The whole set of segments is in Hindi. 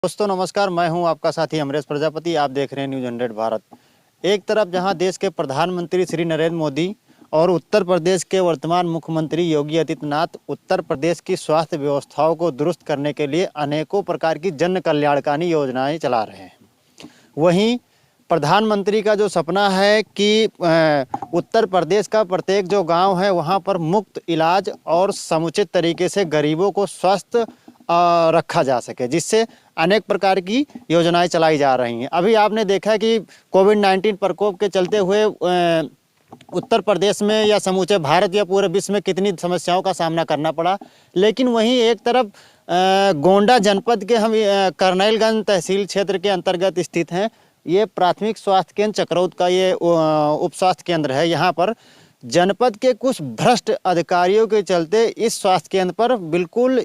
दोस्तों नमस्कार, मैं हूं आपका साथी अमरेश प्रजापति। आप देख रहे हैं न्यूज़ 100 भारत। एक तरफ जहां देश के प्रधानमंत्री श्री नरेंद्र मोदी और उत्तर प्रदेश के वर्तमान मुख्यमंत्री योगी आदित्यनाथ उत्तर प्रदेश की स्वास्थ्य व्यवस्थाओं को दुरुस्त करने के लिए अनेकों प्रकार की जन कल्याणकारी योजनाएं चला रहे हैं, वहीं प्रधानमंत्री का जो सपना है कि उत्तर प्रदेश का प्रत्येक जो गांव है वहां पर मुफ्त इलाज और समुचित तरीके से गरीबों को स्वस्थ रखा जा सके, जिससे अनेक प्रकार की योजनाएं चलाई जा रही हैं। अभी आपने देखा कि कोविड-19 प्रकोप के चलते हुए उत्तर प्रदेश में या समूचे भारत या पूरे विश्व में कितनी समस्याओं का सामना करना पड़ा, लेकिन वहीं एक तरफ गोंडा जनपद के हम करनैलगंज तहसील क्षेत्र के अंतर्गत स्थित हैं। ये प्राथमिक स्वास्थ्य केंद्र चक्रौद का ये उप स्वास्थ्य केंद्र है। यहाँ पर जनपद के कुछ भ्रष्ट अधिकारियों के चलते इस स्वास्थ्य केंद्र पर बिल्कुल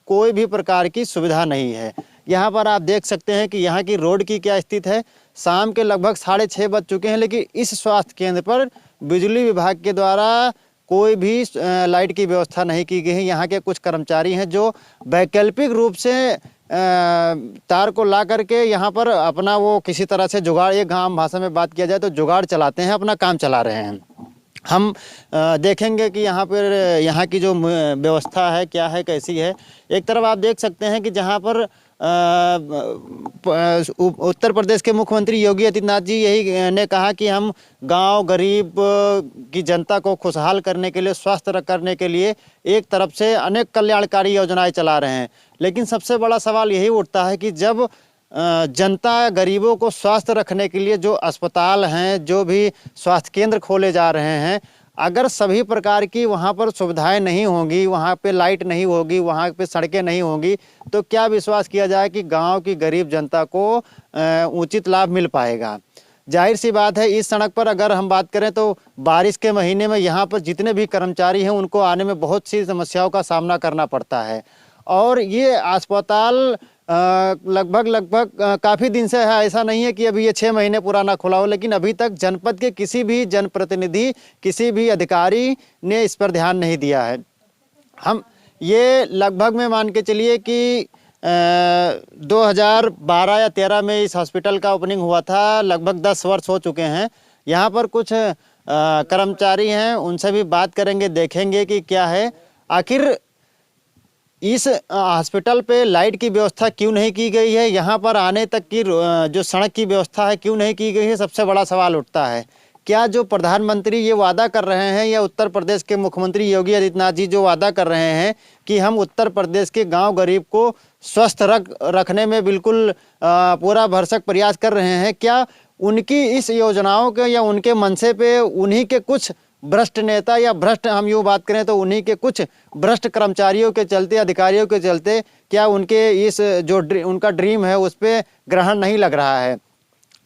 कोई भी प्रकार की सुविधा नहीं है। यहाँ पर आप देख सकते हैं कि यहाँ की रोड की क्या स्थिति है। शाम के लगभग 6:30 बज चुके हैं, लेकिन इस स्वास्थ्य केंद्र पर बिजली विभाग के द्वारा कोई भी लाइट की व्यवस्था नहीं की गई है। यहाँ के कुछ कर्मचारी हैं जो वैकल्पिक रूप से तार को ला करके यहाँ पर अपना वो किसी तरह से जुगाड़, एक आम भाषा में बात किया जाए तो जुगाड़ चलाते हैं, अपना काम चला रहे हैं। हम देखेंगे कि यहाँ पर यहाँ की जो व्यवस्था है क्या है, कैसी है। एक तरफ आप देख सकते हैं कि जहाँ पर उत्तर प्रदेश के मुख्यमंत्री योगी आदित्यनाथ जी यही ने कहा कि हम गांव गरीब की जनता को खुशहाल करने के लिए, स्वस्थ करने के लिए एक तरफ से अनेक कल्याणकारी योजनाएं चला रहे हैं, लेकिन सबसे बड़ा सवाल यही उठता है कि जब जनता गरीबों को स्वस्थ रखने के लिए जो अस्पताल हैं, जो भी स्वास्थ्य केंद्र खोले जा रहे हैं, अगर सभी प्रकार की वहाँ पर सुविधाएं नहीं होंगी, वहाँ पे लाइट नहीं होगी, वहाँ पे सड़कें नहीं होंगी, तो क्या विश्वास किया जाए कि गांव की गरीब जनता को उचित लाभ मिल पाएगा। जाहिर सी बात है, इस सड़क पर अगर हम बात करें तो बारिश के महीने में यहाँ पर जितने भी कर्मचारी हैं उनको आने में बहुत सी समस्याओं का सामना करना पड़ता है। और ये अस्पताल लगभग काफ़ी दिन से है। ऐसा नहीं है कि अभी ये 6 महीने पुराना खुला हो, लेकिन अभी तक जनपद के किसी भी जनप्रतिनिधि, किसी भी अधिकारी ने इस पर ध्यान नहीं दिया है। हम ये लगभग में मान के चलिए कि 2012 या 13 में इस हॉस्पिटल का ओपनिंग हुआ था। लगभग 10 वर्ष हो चुके हैं। यहाँ पर कुछ कर्मचारी हैं, उनसे भी बात करेंगे, देखेंगे कि क्या है, आखिर इस हॉस्पिटल पे लाइट की व्यवस्था क्यों नहीं की गई है, यहाँ पर आने तक की जो सड़क की व्यवस्था है क्यों नहीं की गई है। सबसे बड़ा सवाल उठता है, क्या जो प्रधानमंत्री ये वादा कर रहे हैं या उत्तर प्रदेश के मुख्यमंत्री योगी आदित्यनाथ जी जो वादा कर रहे हैं कि हम उत्तर प्रदेश के गांव गरीब को स्वस्थ रखने में बिल्कुल पूरा भरसक प्रयास कर रहे हैं, क्या उनकी इस योजनाओं के या उनके मनसे पे उन्हीं के कुछ भ्रष्ट नेता या भ्रष्ट, हम यूँ बात करें तो उन्हीं के कुछ भ्रष्ट कर्मचारियों के चलते, अधिकारियों के चलते, क्या उनके इस जो उनका ड्रीम है उस पर ग्रहण नहीं लग रहा है।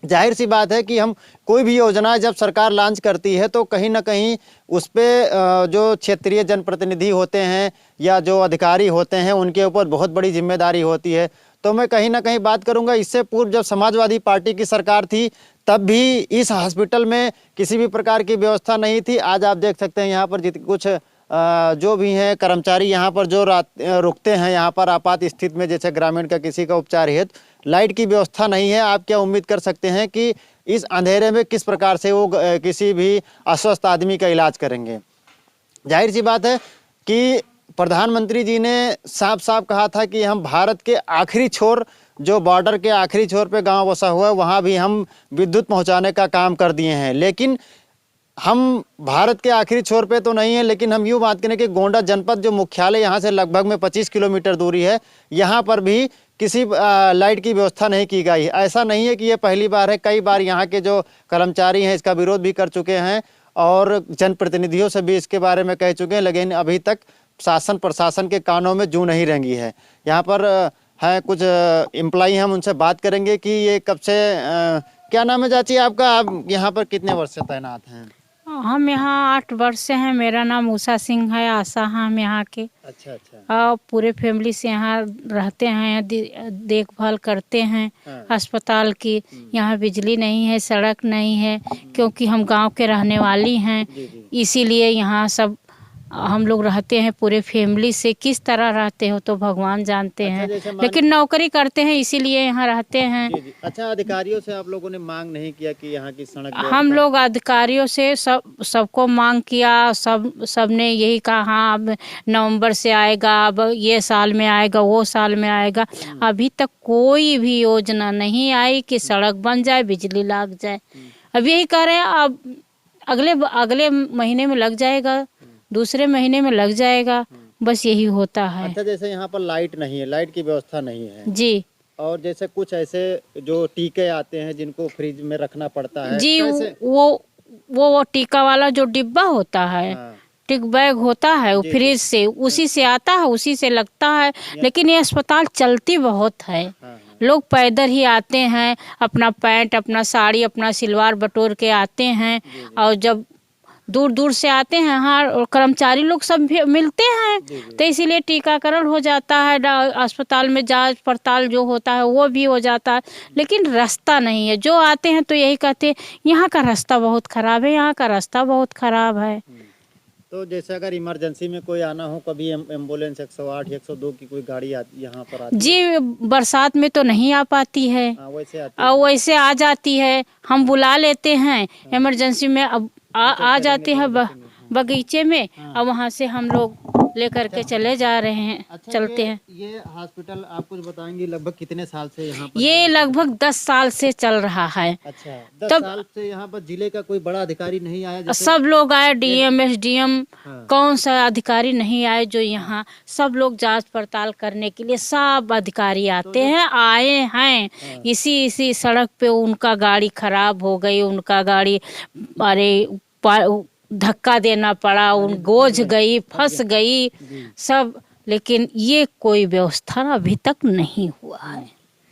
जाहिर सी बात है कि हम कोई भी योजना जब सरकार लॉन्च करती है तो कहीं ना कहीं उस पर जो क्षेत्रीय जनप्रतिनिधि होते हैं या जो अधिकारी होते हैं उनके ऊपर बहुत बड़ी जिम्मेदारी होती है। तो मैं कहीं ना कहीं बात करूंगा, इससे पूर्व जब समाजवादी पार्टी की सरकार थी तब भी इस हॉस्पिटल में किसी भी प्रकार की व्यवस्था नहीं थी। आज आप देख सकते हैं यहाँ पर कुछ जो भी हैं कर्मचारी यहाँ पर जो रुकते हैं यहाँ पर आपात स्थिति में, जैसे ग्रामीण का किसी का उपचार हेतु, लाइट की व्यवस्था नहीं है। आप क्या उम्मीद कर सकते हैं कि इस अंधेरे में किस प्रकार से वो किसी भी अस्वस्थ आदमी का इलाज करेंगे। जाहिर सी बात है कि प्रधानमंत्री जी ने साफ साफ कहा था कि हम भारत के आखिरी छोर, जो बॉर्डर के आखिरी छोर पे गांव बसा हुआ है, वहाँ भी हम विद्युत पहुँचाने का काम कर दिए हैं। लेकिन हम भारत के आखिरी छोर पे तो नहीं है, लेकिन हम यूँ बात करें कि गोंडा जनपद जो मुख्यालय यहाँ से लगभग में 25 किलोमीटर दूरी है, यहाँ पर भी किसी लाइट की व्यवस्था नहीं की गई है। ऐसा नहीं है कि ये पहली बार है, कई बार यहाँ के जो कर्मचारी हैं इसका विरोध भी कर चुके हैं और जनप्रतिनिधियों से भी इसके बारे में कह चुके हैं, लेकिन अभी तक शासन प्रशासन के कानों में जूं नहीं रेंगी है। यहाँ पर है कुछ एम्प्लॉई, हम उनसे बात करेंगे कि ये कब से क्या नाम है चाची आपका, आप यहाँ पर कितने वर्ष से तैनात हैं? हम यहाँ 8 वर्ष से हैं। मेरा नाम उषा सिंह है, आशा हम यहाँ के। अच्छा। पूरे फैमिली से यहाँ रहते हैं, देखभाल करते हैं अस्पताल की। यहाँ बिजली नहीं है, सड़क नहीं है, क्योंकि हम गांव के रहने वाली हैं, इसीलिए यहाँ सब हम लोग रहते हैं पूरे फैमिली से, किस तरह रहते हो तो भगवान जानते हैं। जैसे लेकिन नौकरी करते हैं इसीलिए यहाँ रहते हैं। जी जी। अच्छा, अधिकारियों से आप लोगों ने मांग नहीं किया कि यहाँ की सड़क हम व्यवस्था? लोग अधिकारियों से सबको मांग किया, सबने यही कहा हाँ अब नवंबर से आएगा, अब ये साल में आएगा, वो साल में आएगा। अभी तक कोई भी योजना नहीं आई कि सड़क बन जाए, बिजली लग जाए। अब यही कह रहे हैं, अब अगले अगले महीने में लग जाएगा, दूसरे महीने में लग जाएगा, बस यही होता है। अच्छा, जैसे यहाँ पर लाइट नहीं है, लाइट की व्यवस्था नहीं है जी और जैसे कुछ ऐसे जो टीके आते हैं जिनको फ्रिज में रखना पड़ता है, जी, कैसे? वो टीका वाला जो डिब्बा होता है, हाँ, टिक बैग होता है, वो जी, फ्रिज से उसी से आता है, उसी से लगता है। लेकिन ये अस्पताल चलती बहुत है। हाँ, हाँ, लोग पैदल ही आते हैं, अपना पैंट, अपना साड़ी, अपना सिलवार बटोर के आते हैं। और जब दूर दूर से आते हैं हाँ, और कर्मचारी लोग सब भी मिलते हैं, तो इसीलिए टीकाकरण हो जाता है। अस्पताल में जांच पड़ताल जो होता है वो भी हो जाता है। लेकिन रास्ता नहीं है। जो आते हैं तो यही कहते हैं यहाँ का रास्ता बहुत खराब है, यहाँ का रास्ता बहुत खराब है। तो जैसे अगर इमरजेंसी में कोई आना हो, कभी एम्बुलेंस 108 102 की कोई गाड़ी यहाँ पर आती है? जी, बरसात में तो नहीं आ पाती है, हाँ, वैसे आती है। और वैसे आ जाती है, हम बुला लेते हैं इमरजेंसी में। अब आ जाती है बगीचे में, और वहाँ से हम लोग लेकर के चले जा रहे हैं। अच्छा, चलते हैं। ये हॉस्पिटल आप कुछ बताएंगे लगभग कितने साल से यहाँ पर? ये लगभग 10 साल से चल रहा है। अच्छा, 10 तब साल से यहाँ पर जिले का कोई बड़ा अधिकारी नहीं आया? जैसे सब लोग आए, डीएम एसडीएम, हाँ। कौन सा अधिकारी नहीं आए जो यहाँ सब लोग जांच पड़ताल करने के लिए सब अधिकारी आते हैं, आए हैं। इसी सड़क पे उनका गाड़ी खराब हो गई, उनका गाड़ी अरे धक्का देना पड़ा, उन गोज गई, फंस गई सब। लेकिन ये कोई व्यवस्था अभी तक नहीं हुआ है।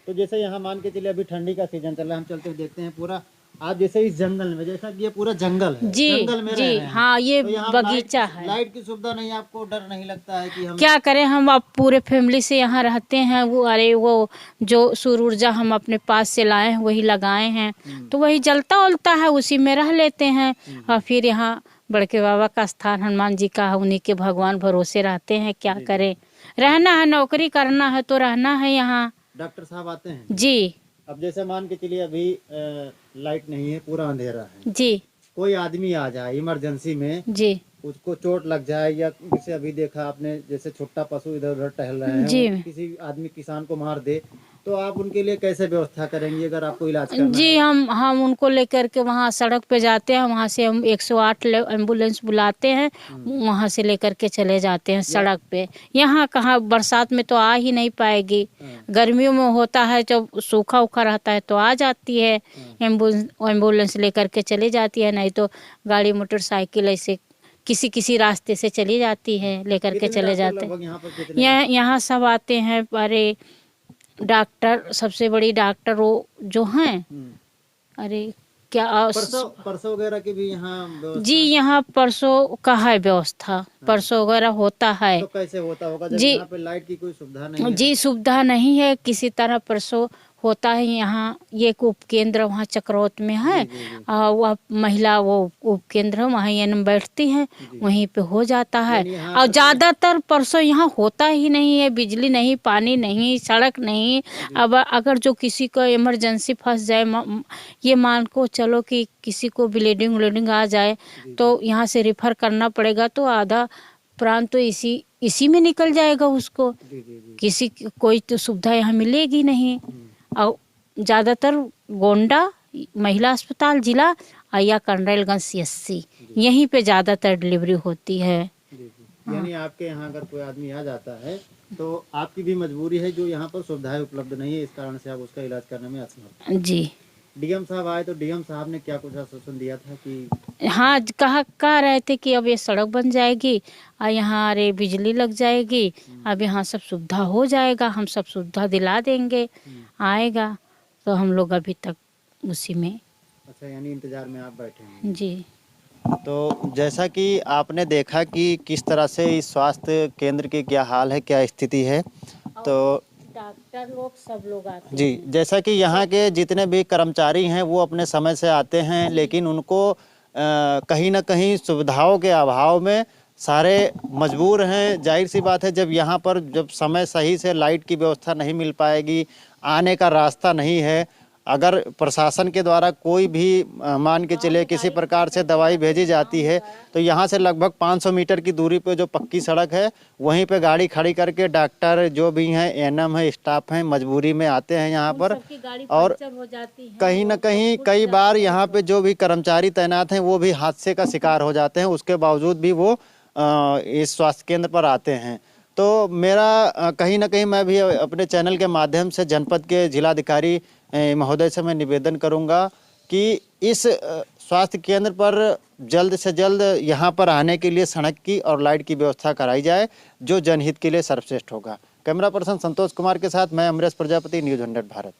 तो जैसे यहाँ मान के चलिए अभी ठंडी का सीजन चल रहा है, हम चलते हुए देखते हैं पूरा, आप जैसे इस जंगल में, जैसा कि ये पूरा जंगल है, जी जंगल में जी रह रहे हैं। हाँ, ये तो यहाँ बगीचा है। लाइट की सुविधा नहीं, आपको डर नहीं लगता है कि हम क्या करें, हम अब पूरे फैमिली से यहाँ रहते हैं। वो जो सूर्य ऊर्जा हम अपने पास से लाए हैं वही लगाए हैं, तो वही जलता उलता है, उसी में रह लेते हैं। और फिर यहाँ बड़के बाबा का स्थान हनुमान जी का, उन्हीं के भगवान भरोसे रहते हैं। क्या करें, रहना है, नौकरी करना है तो रहना है यहाँ। डॉक्टर साहब आते हैं? जी अब जैसे मान के चलिए अभी लाइट नहीं है, पूरा अंधेरा है, जी कोई आदमी आ जाए इमरजेंसी में, जी उसको चोट लग जाए, या जैसे अभी देखा आपने, जैसे छोटा पशु इधर उधर टहल रहे हैं, जी। वो किसी आदमी किसान को मार दे, तो आप उनके लिए कैसे व्यवस्था करेंगी अगर आपको इलाज करना जी है? हम उनको लेकर के वहाँ सड़क पे जाते हैं, वहाँ से हम 108 एम्बुलेंस बुलाते हैं, वहाँ से लेकर के चले जाते हैं सड़क पे। यहाँ कहाँ बरसात में तो आ ही नहीं पाएगी, गर्मियों में होता है, जब सूखा उखा रहता है तो आ जाती है, एम्बुलेंस लेकर के चली जाती है। नहीं तो गाड़ी मोटरसाइकिल ऐसे किसी रास्ते से चली जाती है, लेकर के चले जाते हैं। यहाँ सब आते हैं। अरे डॉक्टर, सबसे बड़ी डॉक्टर वो जो हैं, अरे क्या परसों वगैरह की भी यहाँ व्यवस्था? जी, यहाँ परसों का है व्यवस्था, परसों वगैरह होता है। तो कैसे होता होगा जब जी यहाँ पे लाइट की कोई सुविधा नहीं है? जी, सुविधा नहीं है किसी तरह, परसों होता है। यहाँ ये एक उपकेंद्र वहाँ चक्रोत में है, वह महिला वो उपकेंद्र है, वहाँ एनएम बैठती है, वहीं पे हो जाता है। और ज़्यादातर परसों यहाँ होता ही नहीं है, बिजली नहीं, पानी नहीं, सड़क नहीं। अब अगर जो किसी को इमरजेंसी फंस जाए, ये मान को चलो कि किसी को ब्लीडिंग आ जाए, तो यहाँ से रेफर करना पड़ेगा, तो आधा प्राण तो इसी में निकल जाएगा उसको। किसी कोई तो सुविधा यहाँ मिलेगी नहीं। और ज़्यादातर गोंडा महिला अस्पताल जिला या कंडरेलगंज CSC, यहीं पे ज़्यादातर डिलीवरी होती है। यानी आपके यहाँ अगर कोई आदमी आ जाता है तो आपकी भी मजबूरी है, जो यहाँ पर सुविधाएं उपलब्ध नहीं है, इस कारण से आप उसका इलाज करने में असमर्थ हैं। जी। डीएम साहब आए तो डीएम साहब ने क्या कुछ आश्वासन दिया था कि? हाँ, कह रहे थे कि अब ये सड़क बन जाएगी और यहाँ अरे बिजली लग जाएगी, अब यहाँ सब सुविधा हो जाएगा, हम सब सुविधा दिला देंगे, आएगा। तो हम लोग अभी तक उसी में। अच्छा, यानी इंतजार में आप बैठे हैं? जी। तो जैसा कि आपने देखा कि किस तरह से इस स्वास्थ्य केंद्र की क्या हाल है, क्या स्थिति है, तो डॉक्टर लोग सब लोग आते हैं। जी, जैसा कि यहाँ के जितने भी कर्मचारी हैं वो अपने समय से आते हैं, लेकिन उनको कहीं ना कहीं सुविधाओं के अभाव में सारे मजबूर हैं। जाहिर सी बात है, जब यहाँ पर जब समय सही से लाइट की व्यवस्था नहीं मिल पाएगी, आने का रास्ता नहीं है, अगर प्रशासन के द्वारा कोई भी मान के चले किसी प्रकार से दवाई भेजी जाती है तो यहाँ से लगभग 500 मीटर की दूरी पे जो पक्की सड़क है वहीं पे गाड़ी खड़ी करके डॉक्टर जो भी हैं, एएनएम है, स्टाफ हैं, मजबूरी में आते हैं यहाँ पर। और कहीं ना कहीं कई बार यहाँ पे जो भी कर्मचारी तैनात हैं वो भी हादसे का शिकार हो जाते हैं, उसके बावजूद भी वो इस स्वास्थ्य केंद्र पर आते हैं। तो मेरा कहीं ना कहीं मैं भी अपने चैनल के माध्यम से जनपद के जिलाधिकारी महोदय से मैं निवेदन करूंगा कि इस स्वास्थ्य केंद्र पर जल्द से जल्द यहाँ पर आने के लिए सड़क की और लाइट की व्यवस्था कराई जाए, जो जनहित के लिए सर्वश्रेष्ठ होगा। कैमरा पर्सन संतोष कुमार के साथ मैं अमरेश प्रजापति, न्यूज़ 100 भारत।